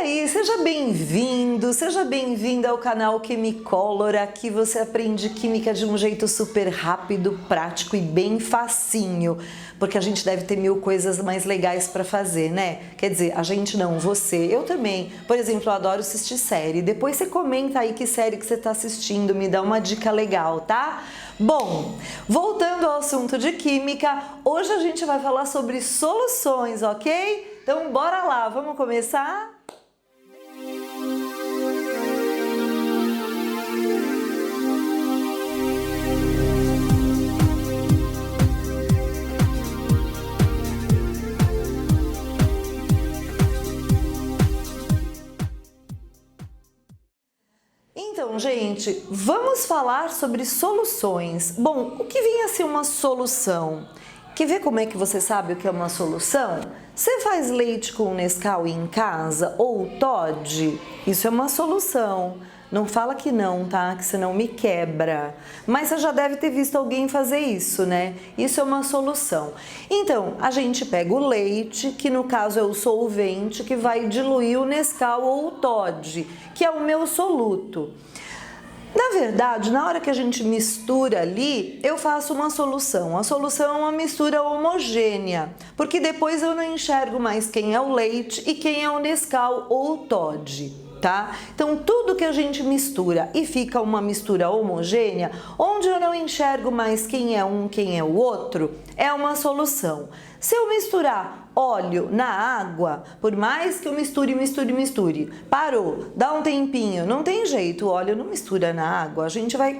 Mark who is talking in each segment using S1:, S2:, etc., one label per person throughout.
S1: aí, seja bem-vindo, seja bem-vinda ao canal Quimicolor. Aqui você aprende química de um jeito super rápido, prático e bem facinho, porque a gente deve ter mil coisas mais legais para fazer, né? Quer dizer, a gente não, você, eu também. Por exemplo, eu adoro assistir série. Depois você comenta aí que série que você está assistindo, me dá uma dica legal, tá? Bom, voltando ao assunto de química, hoje a gente vai falar sobre soluções, ok? Então bora lá, vamos começar? Então, gente, vamos falar sobre soluções. Bom, o que vem a ser uma solução? Quer ver como é que você sabe o que é uma solução? Você faz leite com Nescau em casa ou Toddy? Isso é uma solução. Não fala que não, tá? Que senão me quebra. Mas você já deve ter visto alguém fazer isso, né? Isso é uma solução. Então, a gente pega o leite, que no caso é o solvente, que vai diluir o Nescau ou o Toddy, que é o meu soluto. Na verdade, na hora que a gente mistura ali, eu faço uma solução. A solução é uma mistura homogênea, porque depois eu não enxergo mais quem é o leite e quem é o Nescau ou o Toddy, tá? Então, tudo que a gente mistura e fica uma mistura homogênea, onde eu não enxergo mais quem é um, quem é o outro, é uma solução. Se eu misturar óleo na água, por mais que eu misture, parou, dá um tempinho, não tem jeito, o óleo não mistura na água, a gente vai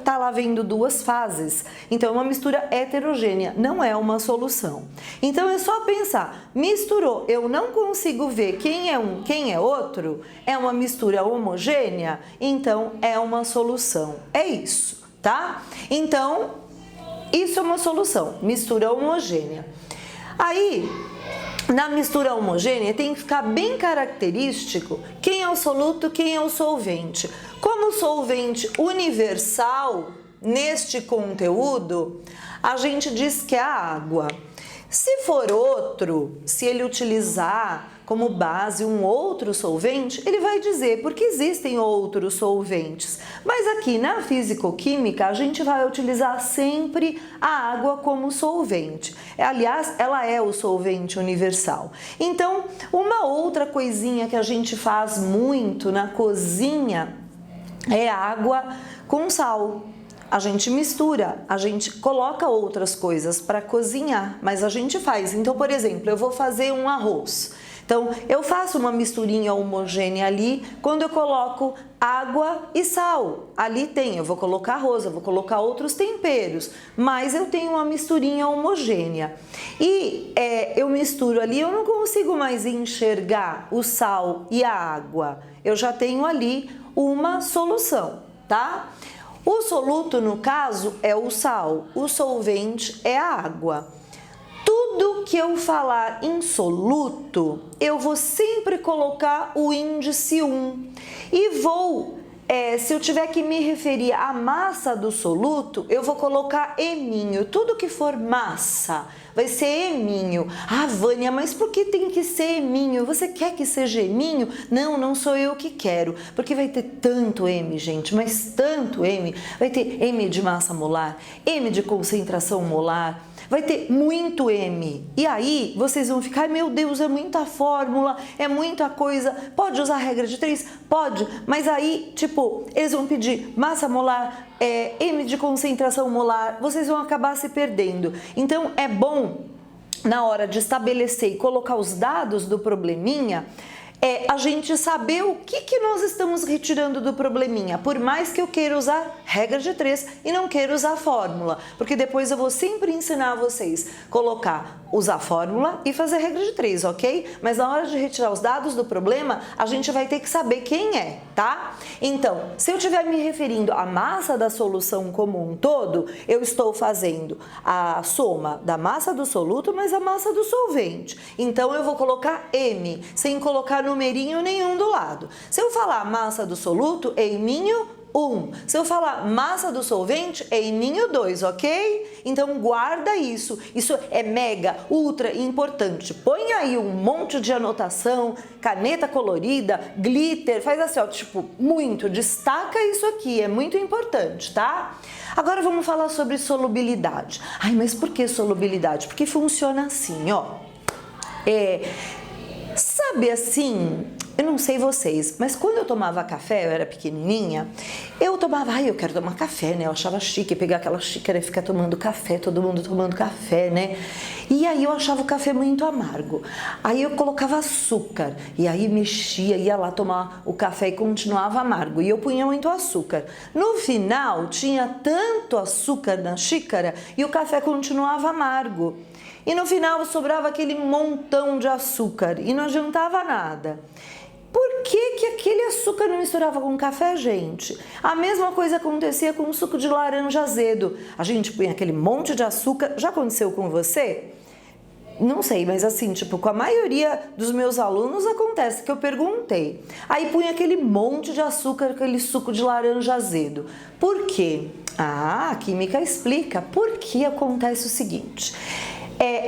S1: tá lá vendo duas fases, então é uma mistura heterogênea, não é uma solução. Então é só pensar, misturou, eu não consigo ver quem é um, quem é outro, é uma mistura homogênea, então é uma solução, é isso, tá? Então, isso é uma solução, mistura homogênea. Aí, na mistura homogênea, tem que ficar bem característico quem é o soluto, quem é o solvente. Como solvente universal, neste conteúdo, a gente diz que é a água. Se for outro, se ele utilizar como base um outro solvente, ele vai dizer, porque existem outros solventes. Mas aqui na fisicoquímica, a gente vai utilizar sempre a água como solvente. Aliás, ela é o solvente universal. Então, uma outra coisinha que a gente faz muito na cozinha é água com sal. A gente mistura, a gente coloca outras coisas para cozinhar, mas a gente faz. Então, por exemplo, eu vou fazer um arroz. Então, eu faço uma misturinha homogênea ali quando eu coloco água e sal. Ali eu vou colocar arroz, eu vou colocar outros temperos, mas eu tenho uma misturinha homogênea. E eu misturo ali, eu não consigo mais enxergar o sal e a água. Eu já tenho ali uma solução, tá? O soluto, no caso, é o sal, o solvente é a água. Tudo que eu falar em soluto, eu vou sempre colocar o índice 1 e se eu tiver que me referir à massa do soluto, eu vou colocar eminho. Tudo que for massa vai ser eminho. Ah, Vânia, mas por que tem que ser eminho? Você quer que seja eminho? Não, não sou eu que quero, porque vai ter tanto M, gente, mas tanto M. Vai ter M de massa molar, M de concentração molar, vai ter muito M. E aí vocês vão ficar, meu Deus, é muita fórmula, é muita coisa. Pode usar a regra de 3? Pode, mas aí, tipo, eles vão pedir massa molar, M de concentração molar, vocês vão acabar se perdendo. Então é bom, na hora de estabelecer e colocar os dados do probleminha, a gente saber o que nós estamos retirando do probleminha, por mais que eu queira usar regra de 3 e não queira usar fórmula, porque depois eu vou sempre ensinar vocês usar fórmula e fazer regra de 3, ok? Mas na hora de retirar os dados do problema, a gente vai ter que saber quem é, tá? Então, se eu estiver me referindo à massa da solução como um todo, eu estou fazendo a soma da massa do soluto mais a massa do solvente. Então, eu vou colocar M, sem colocar numerinho nenhum do lado. Se eu falar massa do soluto, eminho 1. Se eu falar massa do solvente, é eninho 2, ok? Então guarda isso. Isso é mega, ultra importante. Põe aí um monte de anotação, caneta colorida, glitter, faz assim, ó, tipo, muito. Destaca isso aqui, é muito importante, tá? Agora vamos falar sobre solubilidade. Ai, mas por que solubilidade? Porque funciona assim, ó. Sabe assim, eu não sei vocês, mas quando eu tomava café, eu era pequenininha, eu tomava, eu quero tomar café, né? Eu achava chique pegar aquela xícara e ficar tomando café, todo mundo tomando café, né? E aí eu achava o café muito amargo. Aí eu colocava açúcar, e aí mexia, ia lá tomar o café e continuava amargo. E eu punha muito açúcar. No final, tinha tanto açúcar na xícara e o café continuava amargo. E no final sobrava aquele montão de açúcar e não adiantava nada. Por que aquele açúcar não misturava com café, gente? A mesma coisa acontecia com o suco de laranja azedo. A gente punha aquele monte de açúcar. Já aconteceu com você? Não sei, mas assim, tipo, com a maioria dos meus alunos acontece que eu perguntei. Aí punha aquele monte de açúcar, aquele suco de laranja azedo. Por quê? A química explica por que acontece o seguinte.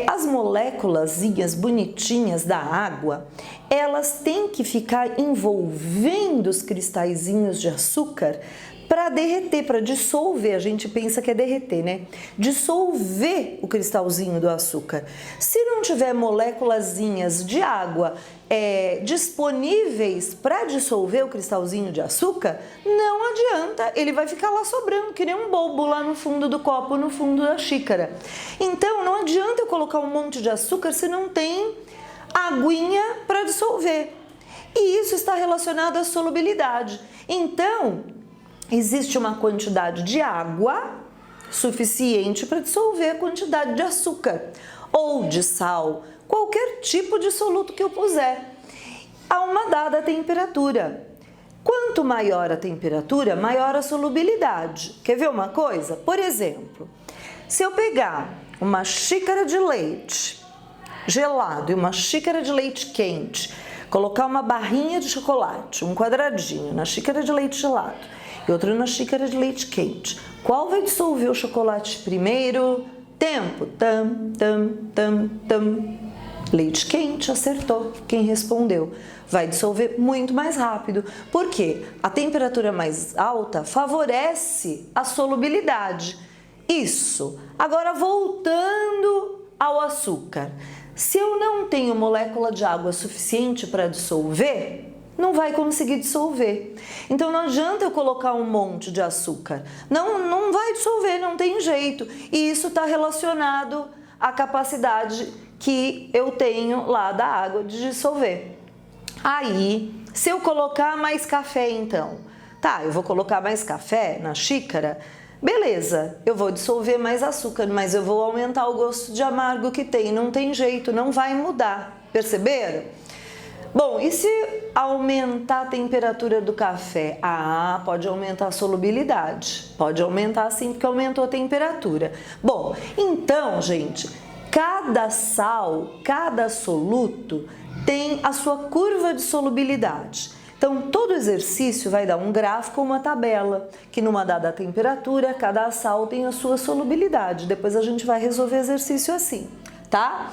S1: As moléculazinhas bonitinhas da água, elas têm que ficar envolvendo os cristalzinhos de açúcar para derreter, para dissolver. A gente pensa que é derreter, né? Dissolver o cristalzinho do açúcar. Se não tiver moléculazinhas de água disponíveis para dissolver o cristalzinho de açúcar, não adianta, ele vai ficar lá sobrando, que nem um bobo lá no fundo do copo, no fundo da xícara. Então, não adianta eu colocar um monte de açúcar se não tem aguinha para dissolver. E isso está relacionado à solubilidade. Então, existe uma quantidade de água suficiente para dissolver a quantidade de açúcar ou de sal, qualquer tipo de soluto que eu puser, a uma dada temperatura. Quanto maior a temperatura, maior a solubilidade. Quer ver uma coisa? Por exemplo, se eu pegar uma xícara de leite gelado e uma xícara de leite quente, colocar uma barrinha de chocolate, um quadradinho na xícara de leite gelado e outro na xícara de leite quente, qual vai dissolver o chocolate primeiro? Tempo. Leite quente, acertou quem respondeu. Vai dissolver muito mais rápido. Por quê? A temperatura mais alta favorece a solubilidade. Isso. Agora, voltando ao açúcar. Se eu não tenho molécula de água suficiente para dissolver, não vai conseguir dissolver. Então não adianta eu colocar um monte de açúcar. Não vai dissolver, não tem jeito. E isso está relacionado à capacidade que eu tenho lá da água de dissolver. Aí, se eu colocar mais café então, eu vou colocar mais café na xícara, beleza, eu vou dissolver mais açúcar, mas eu vou aumentar o gosto de amargo que tem, não tem jeito, não vai mudar, perceberam? Bom, e se aumentar a temperatura do café? Pode aumentar a solubilidade, pode aumentar sim, porque aumentou a temperatura. Bom, então, gente, cada sal, cada soluto tem a sua curva de solubilidade. Então, todo exercício vai dar um gráfico ou uma tabela, que numa dada temperatura, cada sal tem a sua solubilidade. Depois a gente vai resolver exercício assim, tá?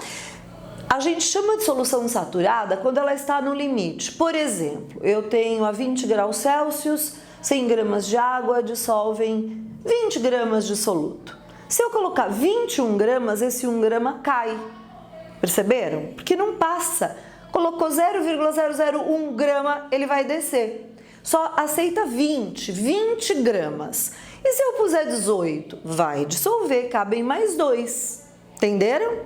S1: A gente chama de solução saturada quando ela está no limite. Por exemplo, eu tenho a 20 graus Celsius, 100 gramas de água dissolvem 20 gramas de soluto. Se eu colocar 21 gramas, esse 1 grama cai. Perceberam? Porque não passa. Colocou 0,001 grama, ele vai descer. Só aceita 20 gramas. E se eu puser 18? Vai dissolver, cabem mais 2. Entenderam?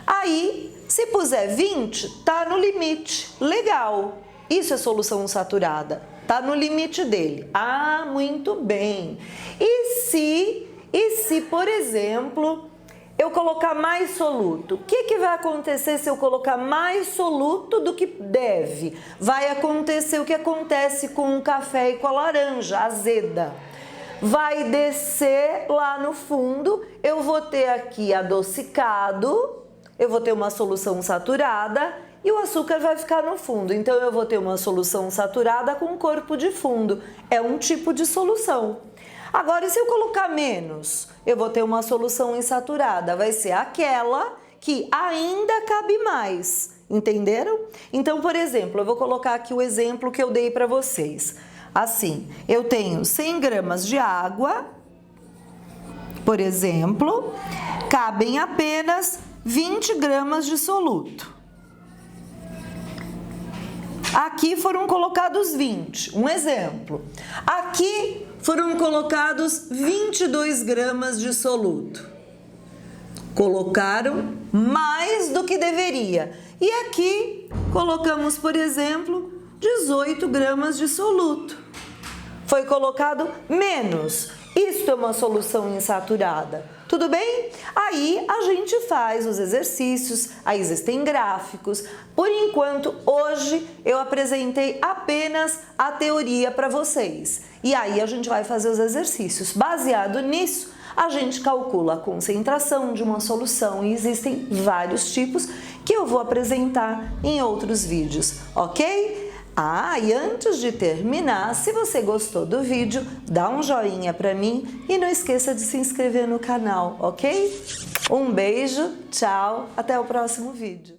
S1: Aí, se puser 20, tá no limite. Legal. Isso é solução saturada. Tá no limite dele. Muito bem. E se, por exemplo, eu colocar mais soluto? O que vai acontecer se eu colocar mais soluto do que deve? Vai acontecer o que acontece com o café e com a laranja azeda. Vai descer lá no fundo, eu vou ter aqui adocicado, eu vou ter uma solução saturada e o açúcar vai ficar no fundo. Então eu vou ter uma solução saturada com corpo de fundo. É um tipo de solução. Agora, e se eu colocar menos? Eu vou ter uma solução insaturada. Vai ser aquela que ainda cabe mais. Entenderam? Então, por exemplo, eu vou colocar aqui o exemplo que eu dei para vocês. Assim, eu tenho 100 gramas de água, por exemplo, cabem apenas 20 gramas de soluto. Aqui foram colocados 20, um exemplo. Aqui foram colocados 22 gramas de soluto. Colocaram mais do que deveria. E aqui colocamos, por exemplo, 18 gramas de soluto. Foi colocado menos. Isto é uma solução insaturada. Tudo bem? Aí a gente faz os exercícios, aí existem gráficos. Por enquanto, hoje eu apresentei apenas a teoria para vocês. E aí a gente vai fazer os exercícios. Baseado nisso, a gente calcula a concentração de uma solução e existem vários tipos que eu vou apresentar em outros vídeos, ok? E antes de terminar, se você gostou do vídeo, dá um joinha para mim e não esqueça de se inscrever no canal, ok? Um beijo, tchau, até o próximo vídeo.